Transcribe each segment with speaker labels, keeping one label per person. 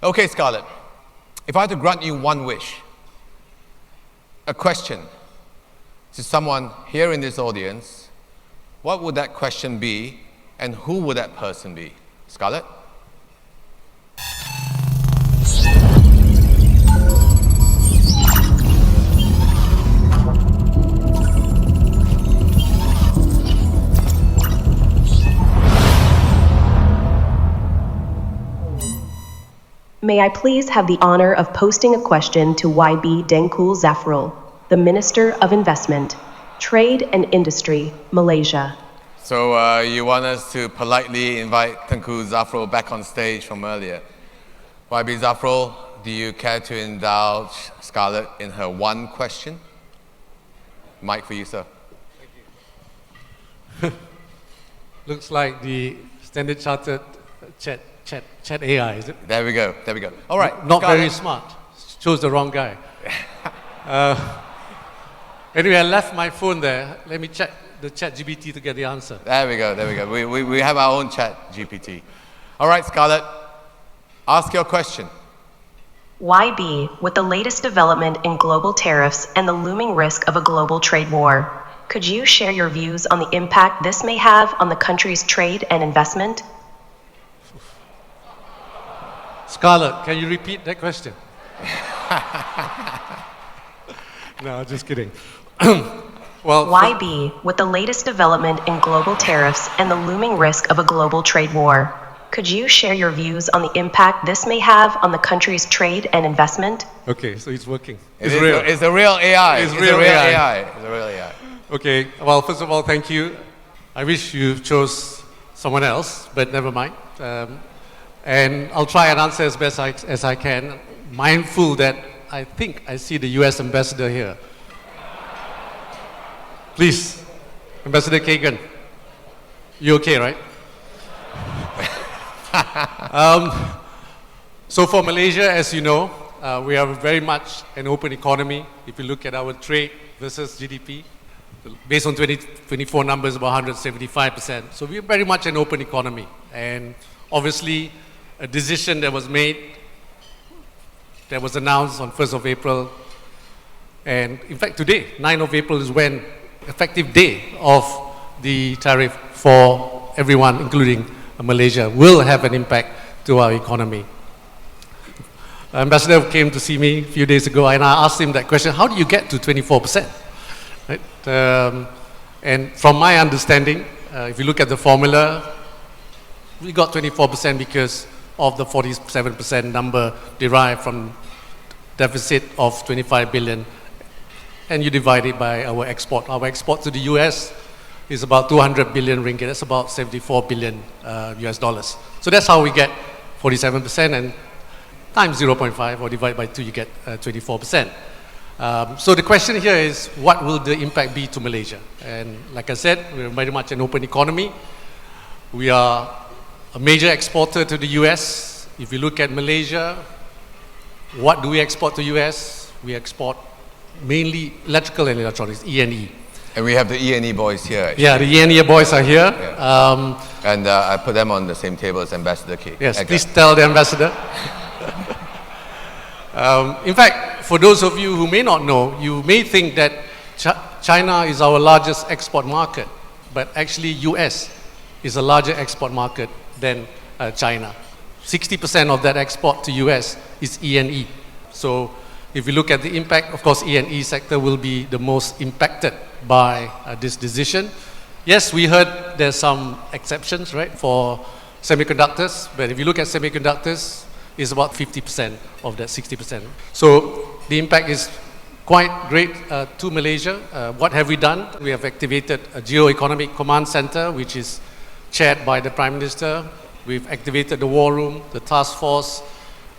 Speaker 1: Okay, Scarlett, if I had to grant you one wish, a question to someone here in this audience, what would that question be and who would that person be? Scarlett?
Speaker 2: May I please have the honor of posting a question to YB Dengkul Zafrul, the Minister of Investment, Trade and Industry, Malaysia.
Speaker 1: So you want us to politely invite Tengku Zafrul back on stage from earlier. YB Zafrul, do you care to indulge Scarlett in her one question? Mic for you, sir.
Speaker 3: Thank you. Looks like the Standard Chartered chat AI, is it?
Speaker 1: There we go. All right.
Speaker 3: Not
Speaker 1: Scarlett.
Speaker 3: very smart. Chose the wrong guy. Anyway, I left my phone there. Let me check the chat GPT to get the answer.
Speaker 1: There we go. We have our own chat GPT. All right, Scarlett, ask your question.
Speaker 2: YB, with the latest development in global tariffs and the looming risk of a global trade war, could you share your views on the impact this may have on the country's trade and investment?
Speaker 3: Scarlett, can you repeat that question? No, just kidding. Well,
Speaker 2: YB, with the latest development in global tariffs and the looming risk of a global trade war, could you share your views on the impact this may have on the country's trade and investment?
Speaker 3: Okay, so it's working.
Speaker 1: It's real. It's a real AI.
Speaker 3: It's real AI.
Speaker 1: It's a real AI.
Speaker 3: Okay, well, first of all, thank you. I wish you chose someone else, but never mind. And I'll try and answer as best as I can, mindful that I think I see the US ambassador here. Please, Ambassador Kagan, you okay, right? So for Malaysia, as you know, we are very much an open economy. If you look at our trade versus GDP, based on 2024 numbers, about 175%. So we are very much an open economy. And obviously, a decision that was made, that was announced on 1st of April. And in fact, today, 9th of April is when effective day of the tariff for everyone, including Malaysia, will have an impact to our economy. Ambassador came to see me a few days ago, and I asked him that question, how do you get to 24%? Right? And from my understanding, if you look at the formula, we got 24% because of the 47% number derived from deficit of 25 billion, and you divide it by our export. Our export to the US is about 200 billion ringgit. That's about 74 billion US dollars. So that's how we get 47%, and times 0.5 or divide by 2, you get 24%. So the question here is, what will the impact be to Malaysia? And like I said, we're very much an open economy. We are a major exporter to the US. If you look at Malaysia, what do we export to US? We export mainly electrical and electronics, E&E.
Speaker 1: And we have the E&E boys here. Actually.
Speaker 3: Yeah, the E&E boys are here.
Speaker 1: Yeah. And I put them on the same table as Ambassador K.
Speaker 3: Yes, please tell the ambassador. In fact, for those of you who may not know, you may think that China is our largest export market, but actually US is a larger export market than China. 60% of that export to US is E&E. So if you look at the impact, of course, E&E sector will be the most impacted by this decision. Yes, we heard there's some exceptions, right, for semiconductors, but if you look at semiconductors, it's about 50% of that 60%. So the impact is quite great to Malaysia. What have we done? We have activated a Geo-Economic Command Center, which is chaired by the Prime Minister. We've activated the War Room, the Task Force,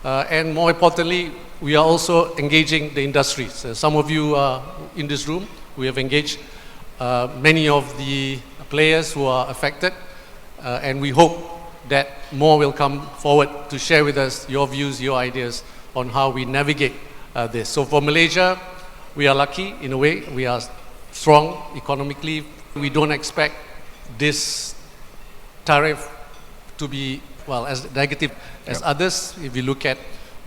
Speaker 3: and more importantly, we are also engaging the industries. Some of you are in this room. We have engaged many of the players who are affected, and we hope that more will come forward to share with us your views, your ideas on how we navigate this. So for Malaysia, we are lucky in a way. We are strong economically. We don't expect this tariff to be well, as negative as others. If you look at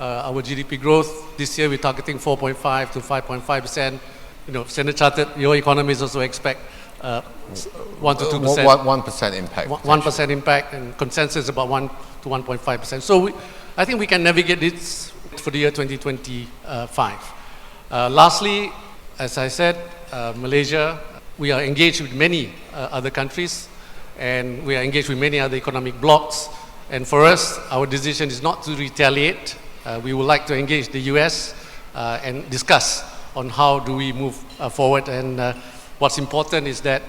Speaker 3: our GDP growth, this year we're targeting 4.5 to 5.5%. You know, Standard Chartered, your economists also expect 1 to 2%.
Speaker 1: 1% impact.
Speaker 3: 1% impact, and consensus about 1 to 1.5%. So I think we can navigate this for the year 2025. Lastly, as I said, Malaysia, we are engaged with many other countries, and we are engaged with many other economic blocs. And for us, our decision is not to retaliate. We would like to engage the US and discuss on how do we move forward. And what's important is that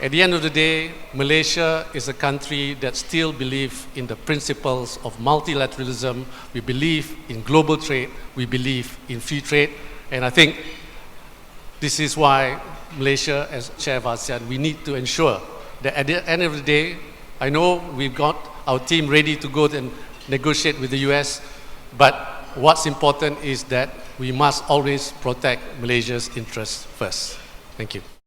Speaker 3: at the end of the day, Malaysia is a country that still believes in the principles of multilateralism. We believe in global trade. We believe in free trade. And I think this is why Malaysia, as chair of ASEAN, we need to ensure that at the end of the day, I know we've got our team ready to go and negotiate with the US, but what's important is that we must always protect Malaysia's interests first. Thank you.